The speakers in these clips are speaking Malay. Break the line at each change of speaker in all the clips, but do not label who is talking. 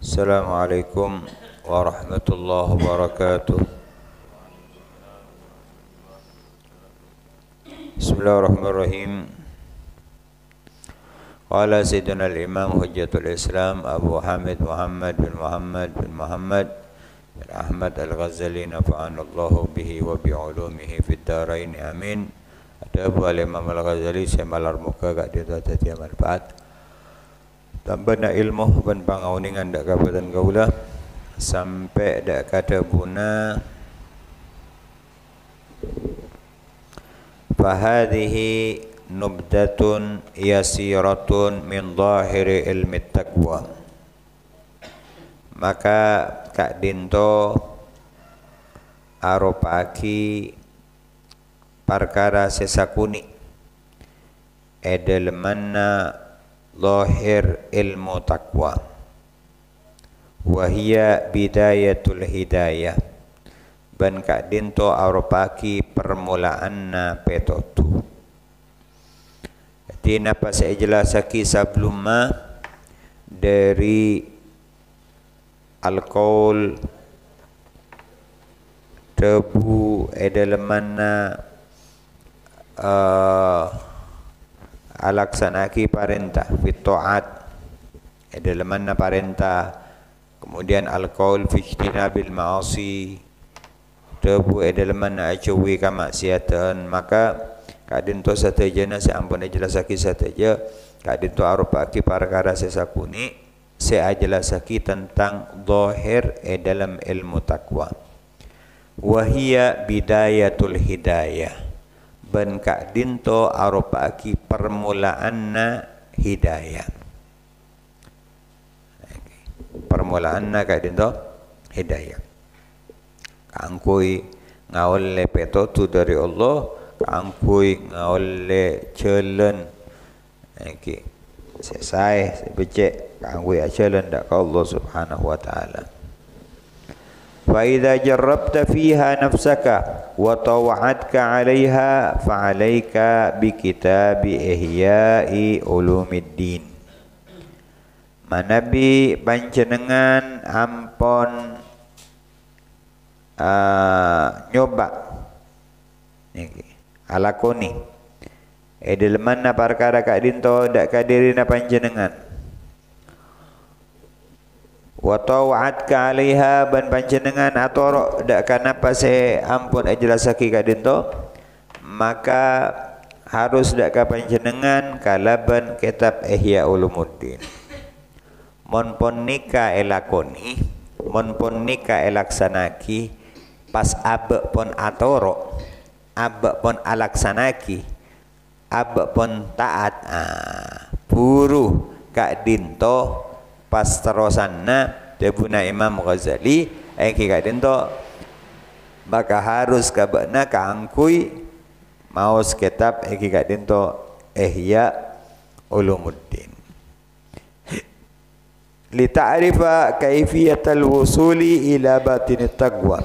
Assalamualaikum warahmatullahi wabarakatuh. Bismillahirrahmanirrahim. Qala Sayyidina al-Imam Hujjatul Islam Abu Hamid Muhammad bin Ahmad al-Ghazali nafa'anallahu bihi wa bi'ulumihi fid dharain amin. Ada Abu al-Imam al-Ghazali semalar muka kat dia tadi manfaat. Tambah nak ilmu ban pangauningan dak kabupaten Kaula sampai dak kata buna fahadhihi nubdatun yasiratun min zahiri ilmi taqwa. Maka Kak Dinto aropaki perkara sesakuni edelemanna zahir ilmu taqwa wa hiya bidayatul hidayah. Ban Kak Dinto aropaki permulaanna petotu. Jadi napa saya jelasaki sebelumnya dari alkohol tebu edelemanna alaksanaki parentah fitoat edelemanna parentah, kemudian alkohol fijtinabil ma'asi tebu edelemanna acuwi kamaksiatan. Maka Kak Dinto satajana saya ampun jelasaki sateja Kak Dinto arupaki perkara sesakuni saya jelasaki tentang zahir dalam ilmu taqwa wahia bidayatul hidayah. Ben Kak Dinto arupaki permulaanna hidayah. Permulaanna Kak Dinto hidayah. Kangkui ngaul le petotu dari Allah, kangkui ngaul le jalan okay. Selesai becek kangkui jalan dak ka Allah Subhanahu wa taala. Fa idza jarrabta fiha nafsaka wa tawa'adka 'alayha fa 'alayka bi kitabi ihya'i ulumiddin. Manabi panjenengan ampon nyoba niki alakoni edelemanna perkara Kak Dinto dak kadirina panjenengan wa tawa'adka 'alaiha ban panjenengan atoro dak kanapa se ampun jelasaki Kak Dinto, maka harus dak ka panjenengan kalaban kitab Ihya Ulumuddin. Mon pon nika elakoni, mon pon nika elaksanaki, pas abe pon atoro, abe pon alaksanaki, abe pon taat, buru Kak Dinto pas terusanna debuna Imam Ghazali Kak Dinto maka harus kabana kaangkui maos kitab Kak Dinto Ihya Ulumuddin li ta'rifa kaifiyatal wusuli ila batinit taqwa,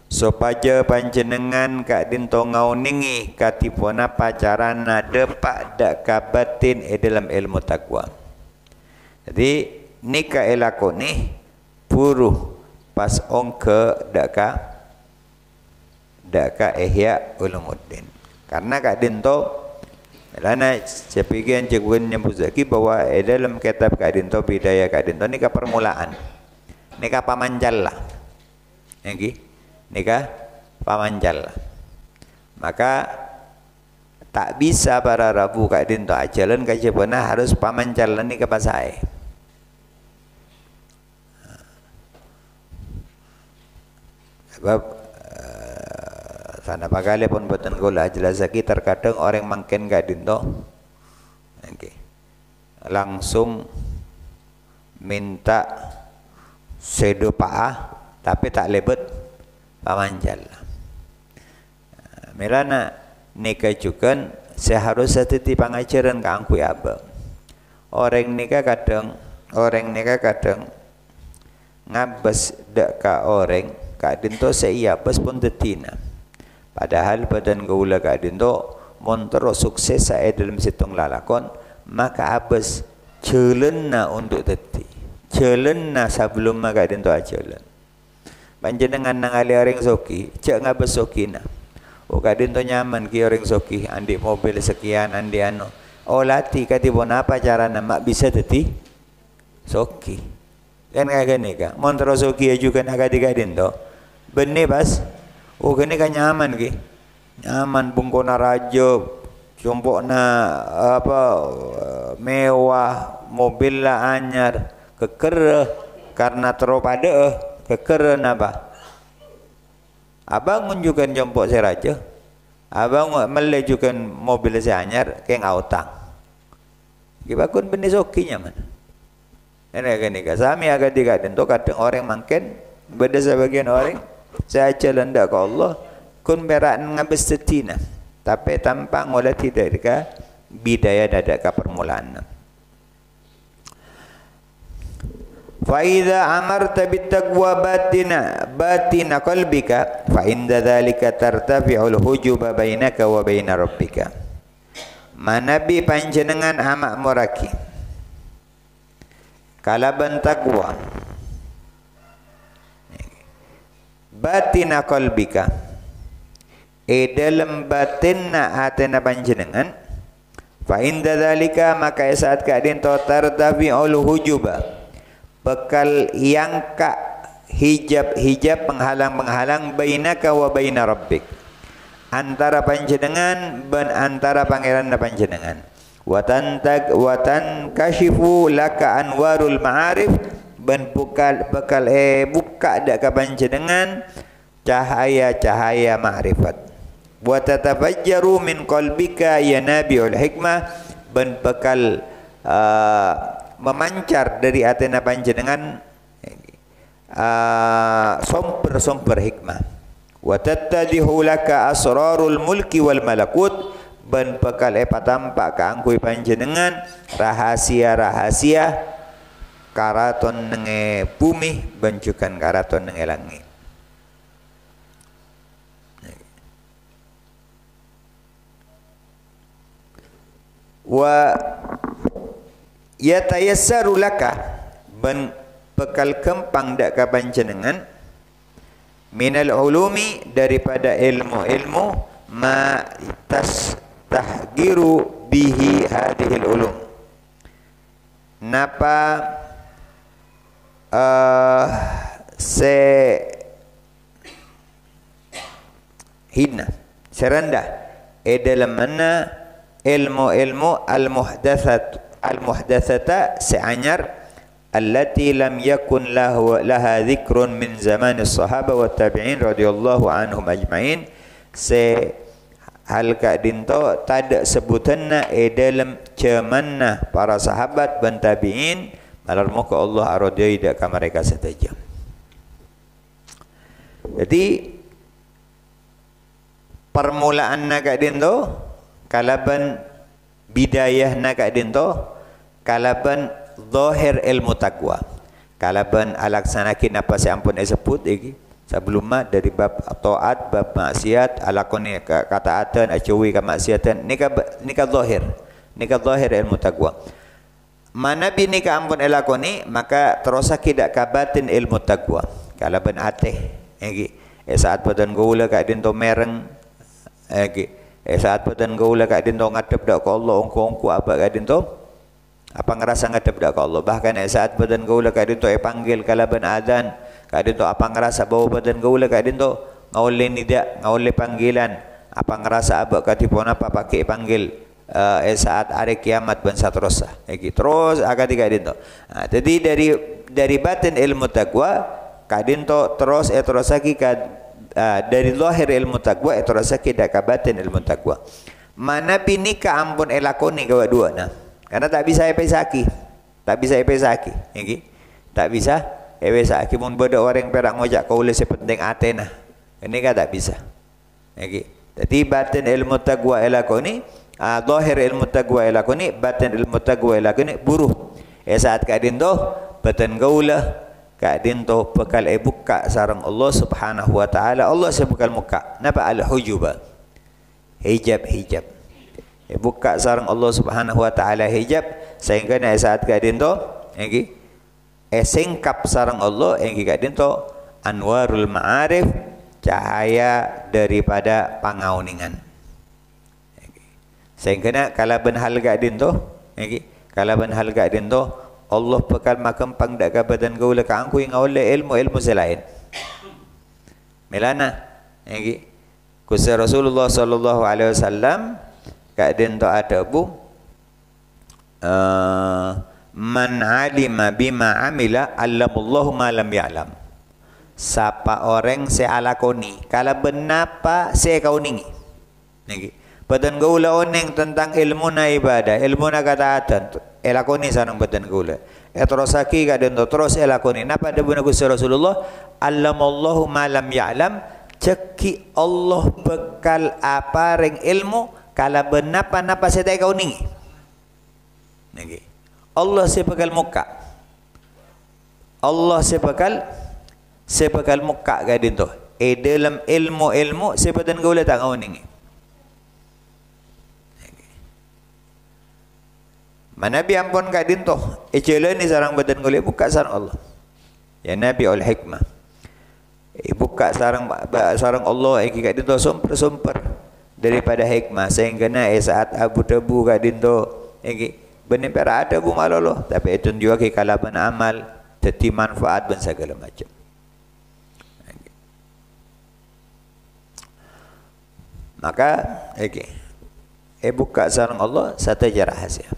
supaya panjenengan Kak Dinto ngauningi katipuna pacarana depak dak kabatin dalam ilmu taqwa. Jadi nika elakoni buruh pas ongke daka Ihya Ulumuddin. Karena Kak Dinto lana sepikian cekuin nyebutaki bahwa dalam kitab Kak Dinto bidaya Kak Dinto nika permulaan, nika pamanjal lah, nika pamanjal lah. Maka tak bisa para Rabu Kak Dinto ajalan kajepana harus pamanjalan nika pasai. Sebab sana pakale pun boten kula jelasaki terkadang orang mangken Kak Dinto langsung minta sedo paah tapi tak lebet pamanjal. Mirana nikah juga seharusnya titi pangajaran kangku abang. Orang nikah kadang ngabas dak ka orang Kak Dinto saya bas pun tetina. Padahal badan gaula Kak Dinto mon terus sukses saya dalam situng lalakon maka abas celenna untuk teti Celen na sebelum maga din to celen. Panjenengan nang ali orang soki, cek ngabes soki na. O kadin to nyaman ki orang soki, andi mobil sekian, andi anu. Oh lati katipun apa cara nama bisa teti soki. Kan kayak gini ka. Montro soki juga nak kadin to. Benih pas. Oh gini kan nyaman ki. Nyaman bungkona raja, jompokna apa mewah, mobil lah anyar, keker karena teropada keker napa. Abang menunjukkan jompok saya raja. Abang melejukan mobil saya anyar ke ngautang. Kibakun benih sokinya mana? Ini kan ni kasami agak tiga dan tu kadang orang makan beda sebagian orang saya jalan dak ke Allah kun berak ngabis setina tapi tanpa ngolah tidak dekat bidaya dadak ke permulaan. Fa idza amarta bittaqwa batina qalbika fa inda dzalika tartafi'ul hujuba bainaka wa baina rabbika. Manabi panjenengan amak muraki kalaban taqwa batina qalbika dalam batinna atena panjenengan fa inda dzalika maka saat kadin to tartafi'ul hujuba bekal yang ka hijab penghalang bainaka wa baina rabbik antara panjenengan dan antara pangeran panjenengan watan kashifu laka anwarul ma'arif ben bekal buka dak ka panjenengan cahaya ma'rifat wa tatafajjaru min qalbika yanabiul hikmah ben bekal memancar dari atena panjenengan sumber hikmah wa tattadihu laka asrarul mulki wal malakut ban bekal patampak ka angkui panjenengan rahasia karaton nenge bumi bencukan karaton nenge langit. Wa yatayassaru laka ban bekal kempang dak ka panjenengan minal ulumi daripada ilmu ma tahgiru bihi hadhil ulum napa se hina serendah dalam mana ilmu al-muhdatsata seanyar allati lam yakun laha dzikrun min zaman as-sahaba wa tabi'in radhiyallahu anhum ajma'in se hal kadinto tada sebutanna dalam cemanna para sahabat dan tabi'in malar muka Allah aradai dak ka mereka setajam. Jadi permulaan na kadinto kalaban bidayah na kadinto kalaban zahir ilmu taqwa kalaban alaksanakin apa saya ampun sebut iki sebelum dari bab taat bab maksiat alakoni kataatan acuwi ka maksiatan nika zahir ilmu taqwa mana bi nika ampun elakoni maka terus tidak kabatin ilmu taqwa kalaban ateh iki saat badan gaula ka dinto mereng iki saat badan gaula ka dinto ngadep dak ka Allah ongko apa ka dinto apa ngerasa ngadep dak ka Allah bahkan saat badan gaula ka dinto panggil kalaban adzan kadin to apa ngerasa bawa badan gaula kadin to ngaule nida ngaule panggilan apa ngerasa abak katipon apa pakai panggil saat hari kiamat ban satrosa terus agak kadin to jadi dari batin ilmu taqwa kadin to terus lagi dari lahir ilmu taqwa terus lagi dak batin ilmu taqwa mana pinika ampun elakoni gawa dua nah karena tak bisa epesaki tak bisa ewesa kimun bodo orang perak ngojak kau oleh sepenting atena ini kan tak bisa jadi batin ilmu taqwa elakoni zahir ilmu taqwa elakoni batin ilmu taqwa elakoni buruh saat kadin to batin gaula kadin to bekal buka sarang Allah subhanahu wa ta'ala Allah sebekal muka napa al hujuba hijab buka sarang Allah subhanahu wa ta'ala hijab sehingga saat kadin to singkap sarang Allah engki kat dinto anwarul ma'arif, cahaya daripada pangauningan. Sehingga kalau ben hal kat dinto engki kalau ben hal kat dinto Allah bekal makam pang dak ka badan gaula ka angku yang oleh ilmu selain melana engki kusa Rasulullah sallallahu alaihi wasallam kat dinto ada bu man alima bima amila allamullahu ma lam ya'lam. Siapa orang sealakoni kalau benapa se kauningi. Niki. Badan gaula oneng tentang ilmu na ibadah, ilmu na kataatan, elakoni sareng badan gaula. Terus aki kadang terus elakoni. Napa ada buna Gusti Rasulullah allamullahu ma lam ya'lam, ceki Allah bekal apa ring ilmu kalau benapa napa se tai kauningi. Niki. Allah sebekal muka. Allah sebekal muka gadin tu. Dalam ilmu sebetan gaula tak ngau ni. Mana Nabi ampun gadin tu. Ecelah ni sarang badan gaula buka sarang Allah. Ya Nabi al hikmah. Buka sarang Allah iki gadin tu sumper daripada hikmah sehingga na saat Abu Tabu gadin tu iki benar ada bu malolo tapi itu juga ke kalaban amal jadi manfaat dan segala macam. Maka buka sarang Allah satu je rahasia.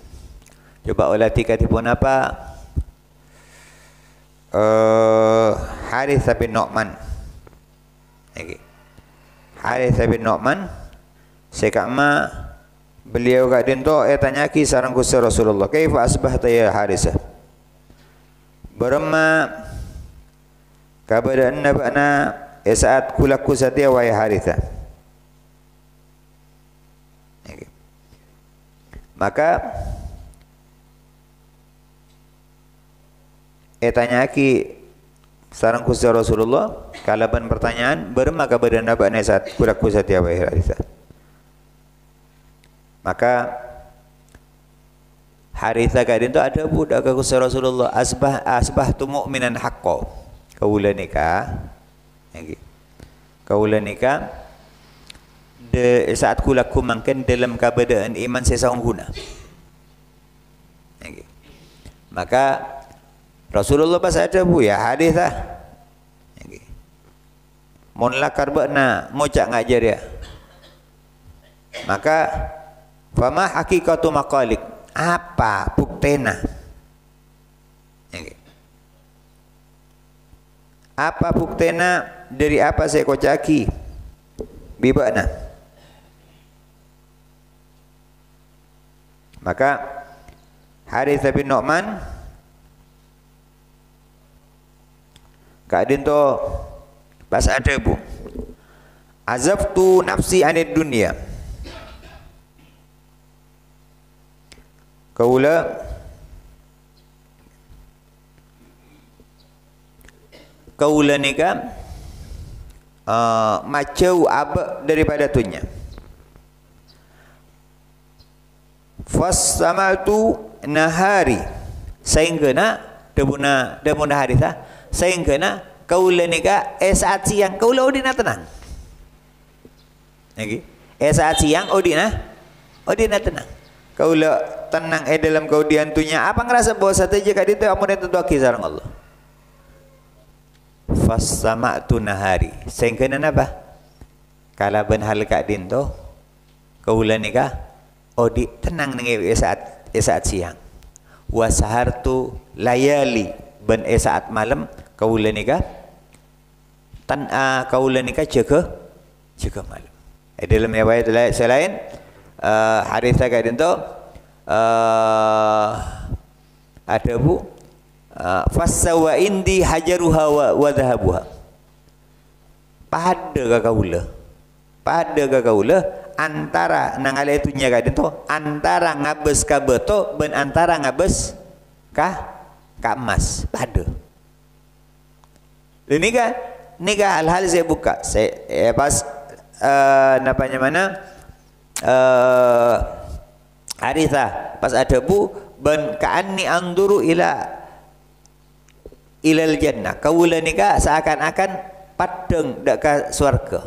Coba ulah tikatipun apa Harith bin Nu'man. Harith bin Nu'man sekama beliau kat dinto tanya ki sareng Gusti Rasulullah, "Kaifa asbahta ya Harisah?" Berma keadaan nabana saat kulaku satia wahai Harisah. Maka tanya ki sareng Gusti Rasulullah kalaban pertanyaan berma keadaan nabana saat kulaku satia wahai Harisah. Maka Haritha kadin tu ada budak ke Rasulullah asbah tu mukminan haqqo. Kaula nikah. Kaula nikah de saat kulaku mangken dalam keadaan iman sesaung guna. Maka Rasulullah pas ada bu ya Haritha. Mun lakar bakna ngocak ngajar dia. Maka fama hakikatu maqalik, apa buktena? Apa buktena dari apa saya kocaki? Bibana. Maka Harith bin Nu'man kadin tu pas ada bu azabtu nafsi anid dunia. Kaula nikah macau abak daripada dunia. Fassamatu nahari sehingga na demuna Haritha sehingga na kaula nikah saat siang kaula odina tenang. Lagi saat siang odina tenang. Kaula tenang dalam kaudian tunya apa ngerasa bahwa satu je kat itu amun itu doa sareng Allah. Fassamatu nahari sehingga na apa? Kala ben hal kat dinto kaula nikah odi tenang nang saat siang. Wa sahartu layali ben saat malam kaula nikah kaula nikah jaga malam. Dalam riwayat selain Haritha kadin tu ada bu fassawa indi hajaruha wa dhahabuha. Pada kaula antara nang ale itunya kadin tu antara ngabes ka beto ben antara ngabes ka emas pada. Ini kan hal-hal saya buka saya pas napanya mana Haritha pas ada bu ben ka'anni anduru ila ilal jannah. Kaula nika seakan-akan padeng dak ka swarga.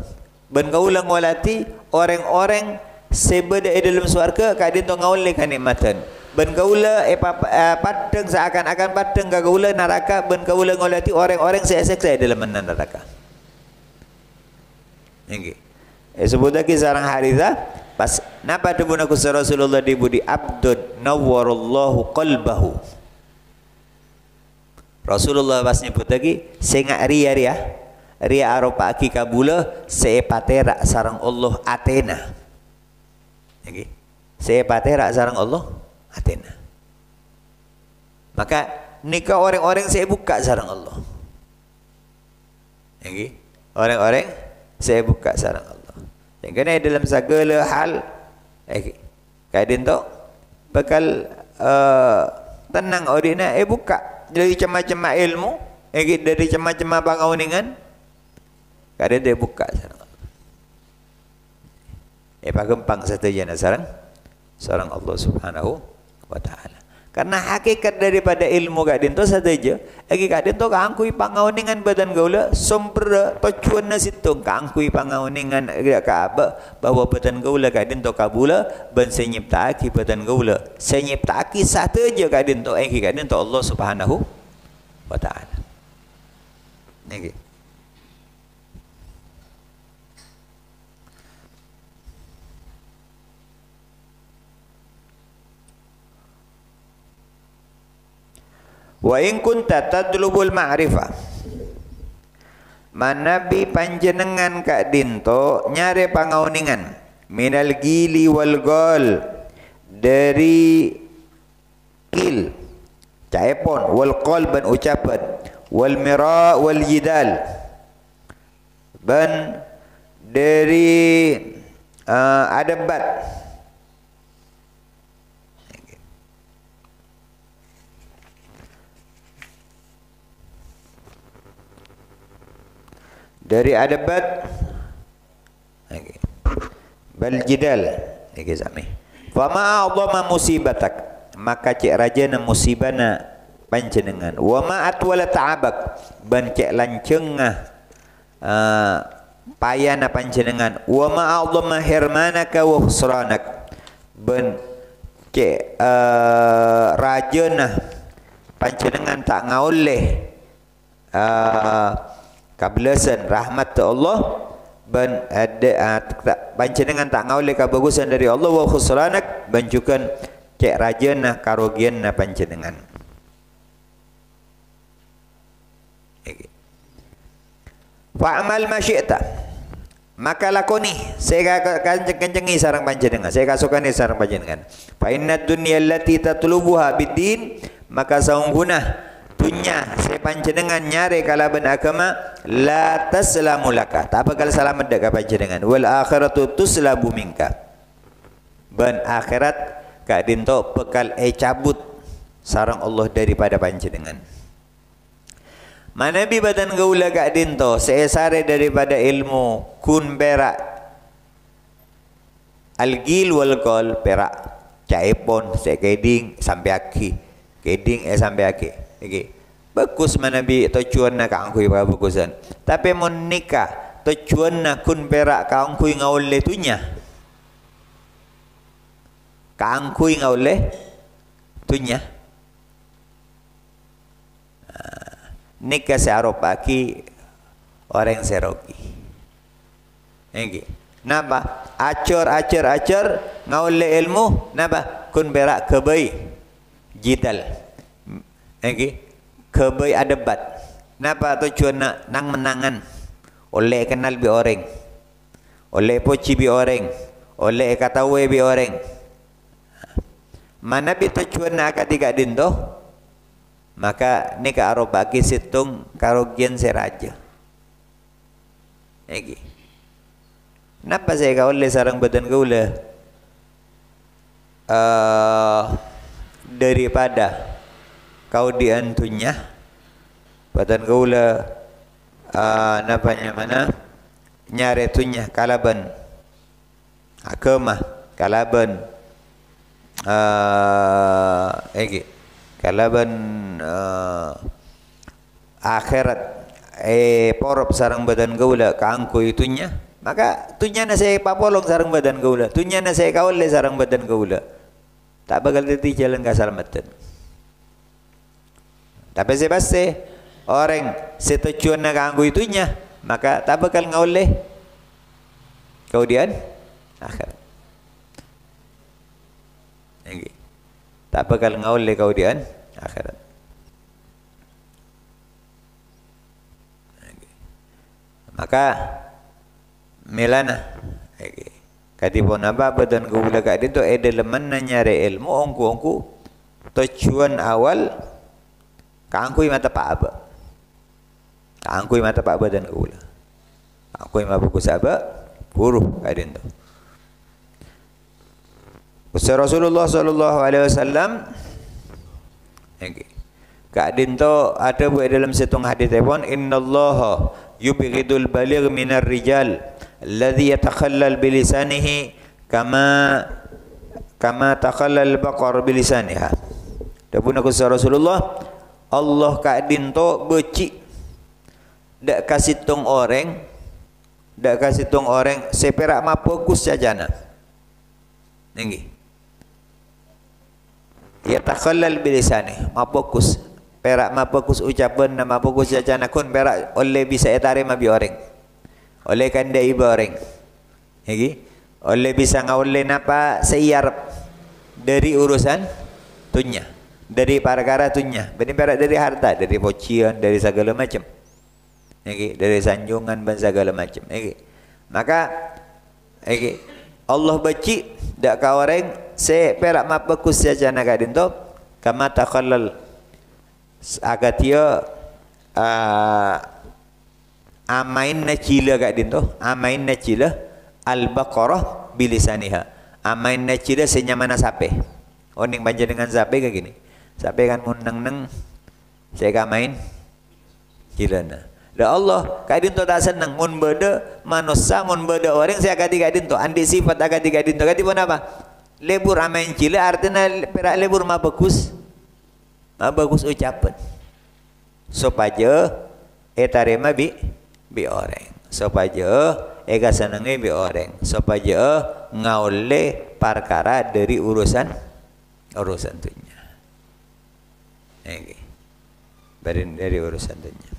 Ben kaula ngolati orang-orang sebeda dalam swarga ka dinto ngaule kanikmatan. Ben kaula padeng seakan-akan padeng ka kaula neraka, ben kaula ngolati orang-orang seksa dalam neraka. Nggih. Sebut lagi sarang Harithah pas napa debuna ku Rasulullah dibudi abdun nawwarallahu qalbahu. Rasulullah pas nyebut lagi sengak ria aropa aki kabula seepatera sarang Allah Athena. Nggih. Seepatera sarang Allah Athena. Maka nikah orang-orang saya buka sarang Allah. Nggih. Orang-orang saya buka sarang Allah. Yang kena dalam segala hal kadin tu bakal tenang ordina buka dari macam-macam ilmu dari macam-macam pangauningan kadin dia buka sarang Allah. Pagempang saja sarang Allah Subhanahu wa taala. Karena hakikat daripada ilmu kadin tu saja kadin tu kaangkui pangauningan badan gaula sumber tujuan situ kaangkui pangauningan ka bahwa badan gaula kadin tu kabula ben senyiptaaki badan gaula senyiptaaki saja kadin tu kadin tu Allah Subhanahu wa taala. Niki wa in kunta tadlubul ma'rifah manabi panjenengan kak dinto nyare pangauningan minal gili wal gol dari gil caepon wal qalban ucapan wal mira wal jidal ban dari adebat dari adebat bal jidal sami wa ma a'dhama musibatak maka cek rajana musibana panjenengan wa ma atwala ta'abak ban cek lancengah payana panjenengan wa ma a'dhama hirmanaka wa khusranak ban cek rajana panjenengan tak ngauleh kabelasan rahmat Allah ban ada panjenengan tak ngaule kabagusan dari Allah wa khusranak banjukan cek rajana karugianna panjenengan. Fa'amal ma syi'ta maka lakoni saya kencengi sareng panjenengan saya kasukani sareng panjenengan fa innad dunya allati tatlubuha biddin maka saungguna dunya saya panjenengan nyare kalaban agama la taslamu laka tak bakal selamat dak panjenengan wal akhiratu tuslabu minka ban akhirat ka dinto bekal cabut sareng Allah daripada panjenengan. Manabi badan gaula ka dinto saya sare daripada ilmu kun perak algil wal gol perak caipon saya keding sampai aki keding sampai aki. Okay. Bagus manabi tujuan nak angkui bagusan. Tapi mon nikah tujuan nak kun perak ka angkui ngaule tunya. Ka angkui ngaule tunya. Nikah searopaki orang seroki. Enggi. Napa? Acar ngaule ilmu napa? Kun perak kebai jidal. Enggi. Kebai adebat. Napa tujuan nak nang menangan oleh kenal bi orang. Oleh poci bi orang. Oleh katawe bi orang. Mana bi tujuan nak katiga dinto? Maka ni ka arobaki situng karugian seraja. Egi. Napa saya ka oleh sarang badan gaula? Daripada kau diantunya badan gaula napanya mana nyare tunya kalaban agama kalaban kalaban akhirat porop sarang badan gaula kaangku itunya, maka tunya na saya papolong sarang badan gaula, tunya na saya kaule sarang badan gaula, tak bakal jadi jalan keselamatan. Tapi sebab orang setujuan na kaangku itunya, maka tak bakal ngaule kemudian akhirat. Tak bakal ngaule kemudian akhirat. Maka melana kadipun apa badan gula kak dito edeleman na nyari ilmu ongku tujuan awal kaangkuy mata paaba kaangkuy mata paaba dan gula kaangkuy mabukus aba guru kak dito. Usaha Rasulullah sallallahu alaihi wasallam kak dito ada buat dalam setung hadis pun innallaha yubghidul baligh minar rijal alladhi yatakhallal bilisanihi kama takhallal baqar bilisaniha. Dapun aku Rasulullah Allah kak dinto beci dak kasih tong orang seperak ma fokus sajana ninggi yatakhallal bilisanihi ma fokus perak ma fokus ucapan nama fokus jajana kun perak oleh bisa etare ma bi orang oleh kanda iba orang lagi oleh bisa ngaule napa seyar dari urusan tunya dari perkara tunya benar dari harta dari pocian dari segala macam lagi dari sanjungan dan segala macam lagi maka lagi Allah benci dak ka orang se perak ma fokus jajana kadin to kama takhallal agat dia amain nacila kat dinto amain nacila al-baqarah bilisaniha amain nacila senyamana sape oning banja dengan sape kayak gini sape kan muneng-neng saya ka main cilana da Allah kat dinto tak senang mun beda manusia mun beda orang saya kat dinto andi sifat kat dinto kat pun apa lebur amain cila artinya perak lebur ma bagus ucapan supaya etarema bi orang supaya ega senenge bi orang supaya ngaule perkara dari urusan tunya dari urusan tunya.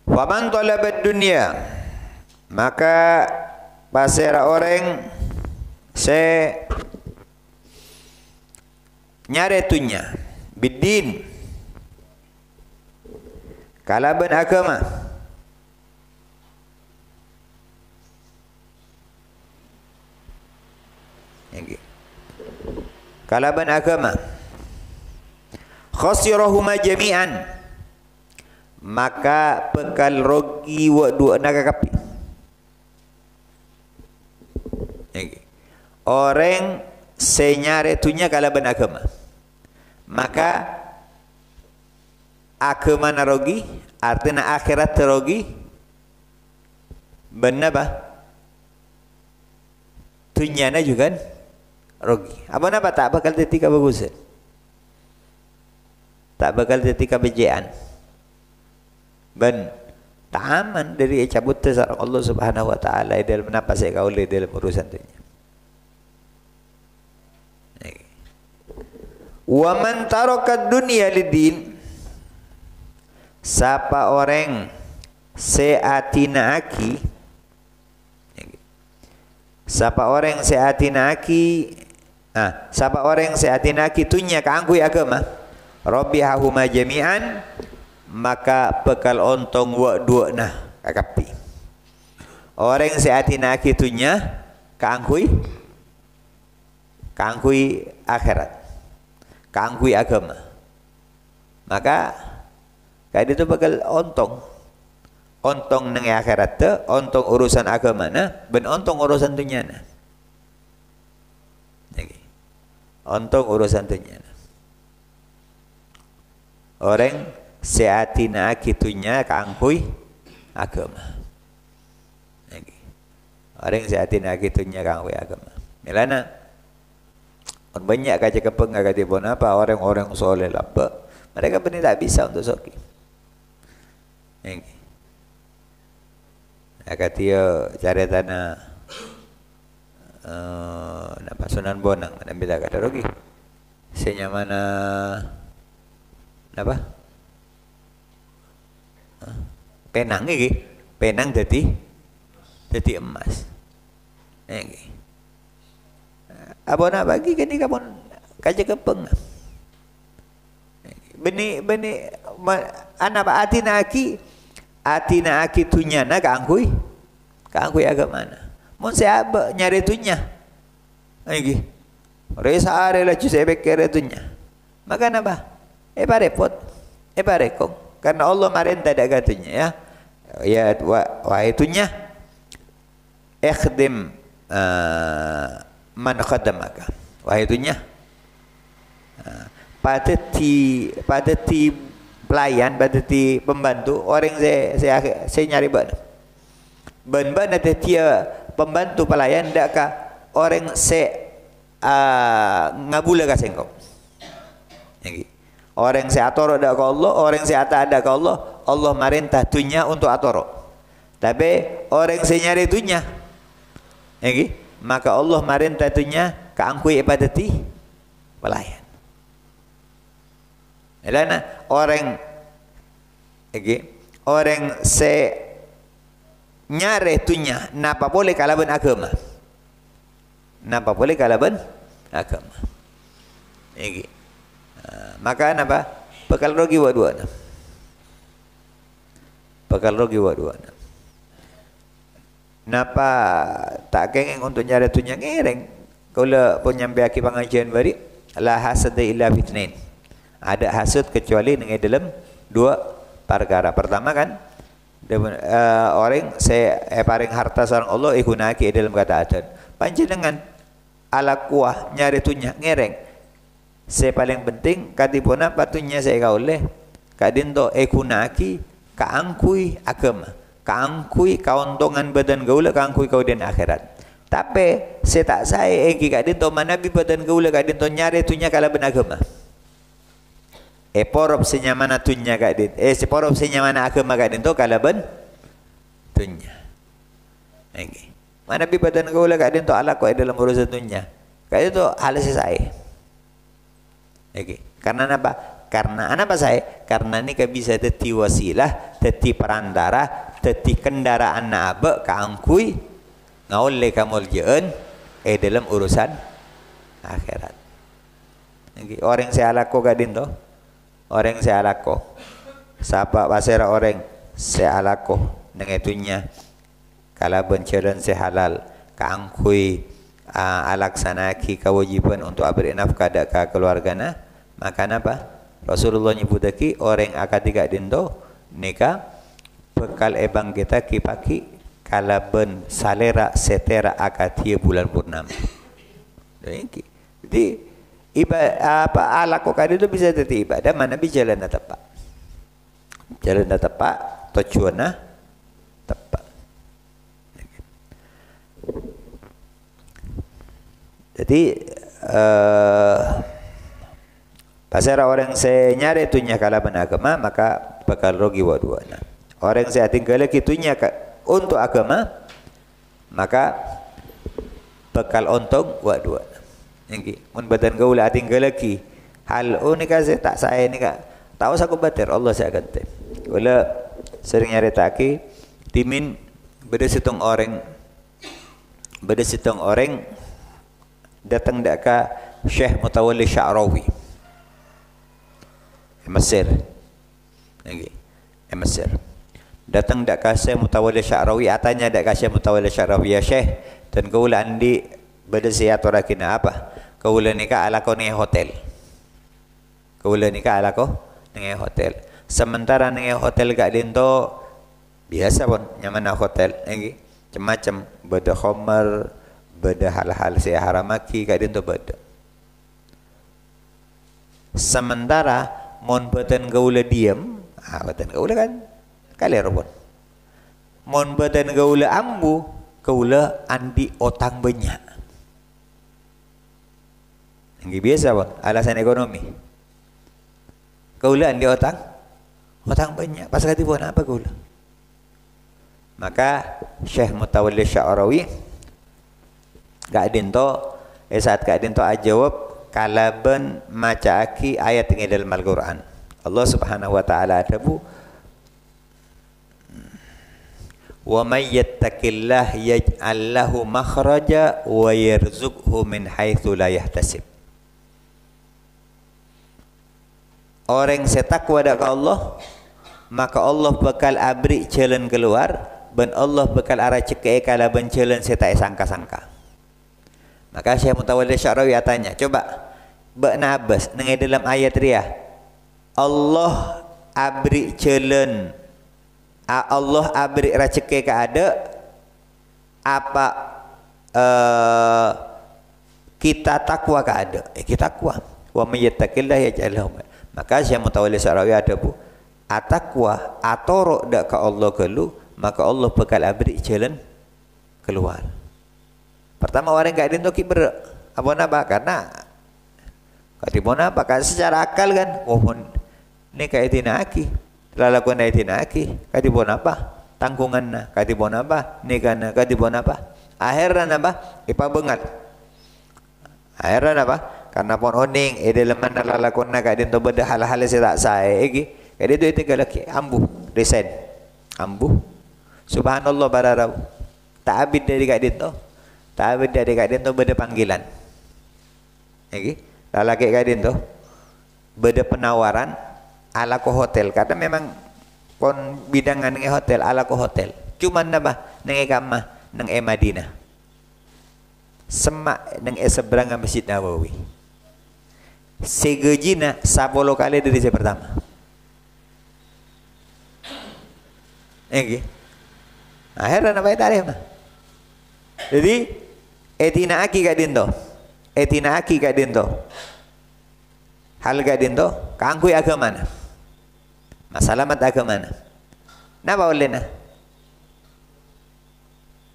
Waman talabat dunia maka pasera orang se nyare tunya bidin kalaban agama kalaban agama khasirahuma jami'an maka bekal rogi wa dua naga kapi orang senyare tunya kalaban agama maka agama narogi artinya akhirat terogi benar bah tunya na juga rogi apa napa tak bakal detika bagusan tak bakal detika bejaan ban taman dari cabut tasar Allah Subhanahu wa taala dalam menapa saya kaule dalam urusan dunia. Wa man taraka dunya lidin siapa orang seatina aki siapa orang seatina aki siapa orang seatina aki tunya kaangkui agama rabbihahuma jami'an maka bekal ontong wa dua nah kakapi orang seatina kitunya kaangkui akhirat kaangkui agama maka kayak itu bakal ontong Ontong nang akhirat tu, ontong urusan agama na, ben ontong urusan dunia na. Okay. Ontong urusan dunia na. Orang seatina kitunya kaangkui agama. Okay. Orang seatina kitunya kaangkui agama. Milana banyak kaca kepeng kata pun apa orang-orang soleh lapar. Mereka benar tak bisa untuk soki. Okay. Kata dia cari tanah nama Sunan Bonang dan bila kata rogi senya mana apa Penang ni Penang jadi emas ni abon nak bagi kan ni kamu kaca kepeng beni anak atina aki tunya na kaangkui agama na mun siapa nyari tunya lagi resa are la cuse bekere tunya maka napa parepot parekong karena Allah marin tak ada katunya ya wahai tunya ikhdim man khadamaka wahai tunya pada ti pelayan pada ti pembantu orang saya nyari ben ada dia pembantu pelayan dakkah orang ngabula ka sengkau orang atoro dak ka Allah orang ata ada ka Allah Allah marintah dunya untuk atoro tapi orang nyari dunya maka Allah marintah dunya kaangkui ibadati pelayan. Elana orang nyare tunya napa boleh kalaban agama. Napa boleh kalaban agama. Maka napa bekal rogi wa dua. Bekal rogi wa dua. Napa tak kengeng untuk nyare tunya ngereng. Kalau penyampai aki pengajian bari la hasad illa fitnain. Ada hasud kecuali dengan dalam dua perkara. Pertama kan orang saya paring harta sarang Allah ikunaki dalam kata adan. Panjenengan ala kuah nyari tunya ngereng. Saya paling penting katipuna patunya saya kauleh kadinto ikunaki kaangkui agama. Kaangkui kauntungan badan gaula kaangkui kauden akhirat. Tapi saya tak saya kadinto manabi badan gaula kadinto nyari tunya kala ben agama. Porop senyamana tunya kadin seporop senyamana agama kadin to kalaban tunya mana bi badan gaula kadin to ala ko dalam urusan tunya kadin to hal selesai karena apa saya karena ni bisa dadi wasilah dadi perantara dadi kendaraan naaba kaangkui ngaulle kamuljeun dalam urusan akhirat orang saya alako kadin to orang saya alako siapa pasera orang saya alako dengan itunya kalau bencaran saya halal kaangkui alaksanaki kewajiban untuk abri nafkah dak keluargana maka apa Rasulullah nyebutaki orang akad tiga dindo nikah bekal ebang kita kipaki kalau ben salera setera akad bulan purnama jadi ibadah ala kok itu bisa jadi ibadah mana bi jalan tepat tujuannya tepat jadi pasal orang saya nyari tunya kalau agama maka bakal rugi waduana orang saya tinggal kitunya untuk agama maka bakal untung waduana mun badan gaula tinggal lagi hal ni kasih tak saya ni kak tahu aku bater Allah saya kata wala sering nyari taki timin beda setong orang datang dak ka Syekh Mutawalli Sya'rawi Mesir Mesir datang dak ka Syekh Mutawalli Sya'rawi atanya dak ka Syekh Mutawalli Sya'rawi ya Syekh dan gaula andi beda siat rakina apa kaula nikah ala ko ni hotel kaula nikah ala ko ni hotel sementara ni hotel gak dinto Biasa pun nyaman nak hotel lagi macam-macam beda khamar, beda hal-hal saya haramaki kat dia tu beda. Sementara mon beten gaula diam, beten gaula kan kalir pun. Mon beten gaula ambu, gaula andi otang banyak. Yang biasa pun alasan ekonomi. Gaula andi otang banyak. Pasal kata pun apa gaula? Maka Syekh Mutawalli Sya'rawi gak dinto saat gak dinto ajawab kalaban maca aki ayat yang dalam Al-Quran. Allah Subhanahu wa taala ada bu wa may yattaqillah yaj'al lahu makhraja wa yarzuqhu min haitsu la yahtasib. Orang setakwa dak Allah maka Allah bakal abri jalan keluar dan Allah bakal arah cekek kalaban jalan saya tak sangka-sangka. Maka Syekh Mutawalli Sya'rawi tanya, coba nabas nang dalam ayat dia Allah abri jalan, Allah abri rezeki ke ada apa kita takwa ke ada? Kita takwa. Wa may yattaqillah yaj'al lahu. Maka Syekh Mutawalli Sya'rawi ada bu atakwa atoro dak ke Allah kelu maka Allah bakal abri jalan keluar. Pertama orang gak dinto kiber apa napa karena kadibona apa kan secara akal kan ni kayak tina aki lalakuan ai tina aki kadibona apa tanggungan na kadibona apa ni kana kadibona apa akhirnya apa ipa bengat akhirnya apa karena pon oning dalam mana lalakuan na kadin to beda hal-hal saya tak saya iki kadi itu galaki ambuh desain ambuh subhanallah bararau tak abid dari kadin to tak abid dari kadin to beda panggilan iki lalaki kadin tu beda penawaran ala ko hotel kata memang pon bidangan nge hotel ala ko hotel cuman napa nang kamah nang Madinah semak nang seberang Masjid Nawawi segejina 10 kali dari saya pertama iki akhirnya napa tarikh mah jadi etina aki kadin tu etina aki kat dinto hal kat dinto kangkui agama na masalah mat agama na napa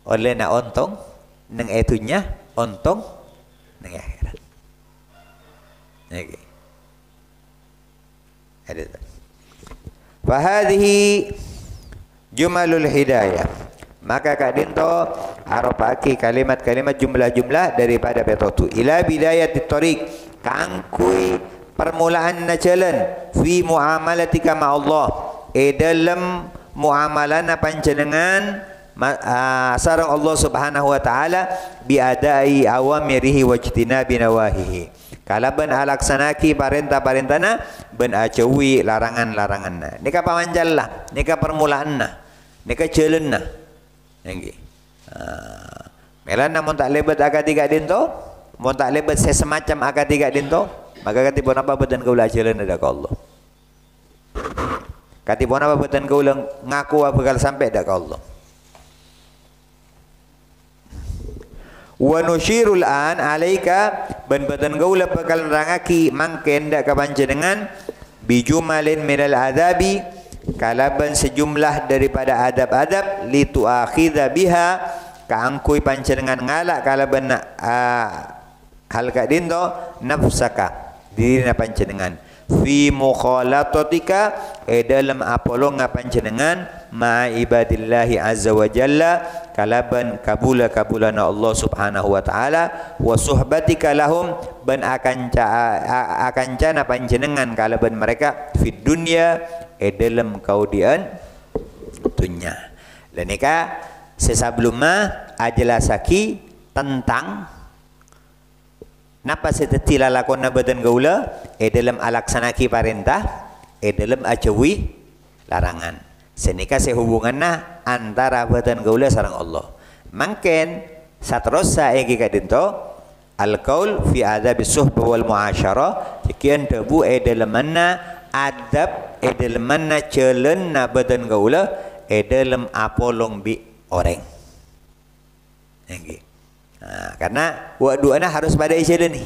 oleh na ontong nang etunya ontong nang akhirat okay. Ada fahadhihi jumalul hidayah maka kat dinto arapaki kalimat-kalimat jumlah-jumlah daripada betotu ila bidayati tariq kangkui permulaan na jalan fi muamalatika ma Allah dalam muamalana panjenengan sareng Allah Subhanahu wa taala bi adai awamirihi wa ijtinabi nawahihi kalaban alaksanaki parentah-parentahna ben ajawi larangan-laranganna nika pamanjallah nika permulaanna nika jalanna nggih. Melan namun tak lebat akad tiga dinto, mun tak lebat semacam akad tiga dinto, maka katipun apa bedan kaula jalan ada ka Allah. Katipun apa bedan kaula ngaku bakal sampai dak ka Allah. Wa nusyirul an alaika ban bedan kaula bakal nerangaki mangken dak ka panjenengan bijumalin minal adabi kalaban sejumlah daripada adab-adab litu akhidha biha kaangkui panjenengan ngalak kalaban hal kadinto nafsaka diri na panjenengan fi mukhalatatika dalam apolong panjenengan ma ibadillahi azza wa jalla kalaban kabula-kabulana Allah Subhanahu wa taala wa suhbatika lahum ban akan cana panjenengan kalaban mereka fid dunya dalam kaudian dunia. Dan nika sesabelumnya ajelasaki tentang napa seteti lalakonna badan gaula dalam alaksanaki parentah dalam ajawi larangan. Senika sehubunganna antara badan gaula sareng Allah. Mangken satrosa egi kadento al-qaul fi adab as-suhbah wal muasyarah sekian debu dalam mana adab dalam mana jalan na badan gaula dalam apolong bi orang. Karena dua-duanya harus pada jalan ni.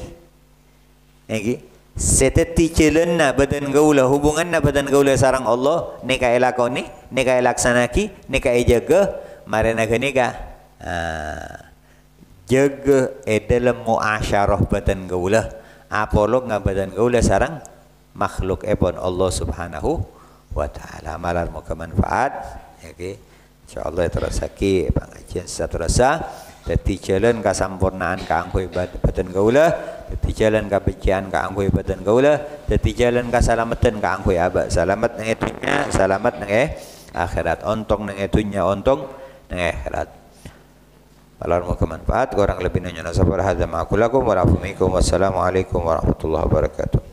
Seteti jalan na badan gaula hubungan na badan gaula sarang Allah ni ka elakoni ni ka elaksanaki ni ka jaga marana gani ka jaga dalam muasyarah badan gaula apolog nga badan gaula sarang makhluk epon Allah Subhanahu wa taala malar mo kemanfaat insyaallah terasaki pengajian saturasa dadi jalan kasampurnaan kaanggo badan gaula dadi jalan kabecikan kaanggo badan gaula dadi jalan kasalamatan kaanggo aba selamat nang dunya selamat nang akhirat ontong nang dunya ontong nang akhirat malar mo kemanfaat kurang lebih nanya sabar hadza ma'akulakum wa rahmatullahi wassalamu alaikum warahmatullahi wabarakatuh.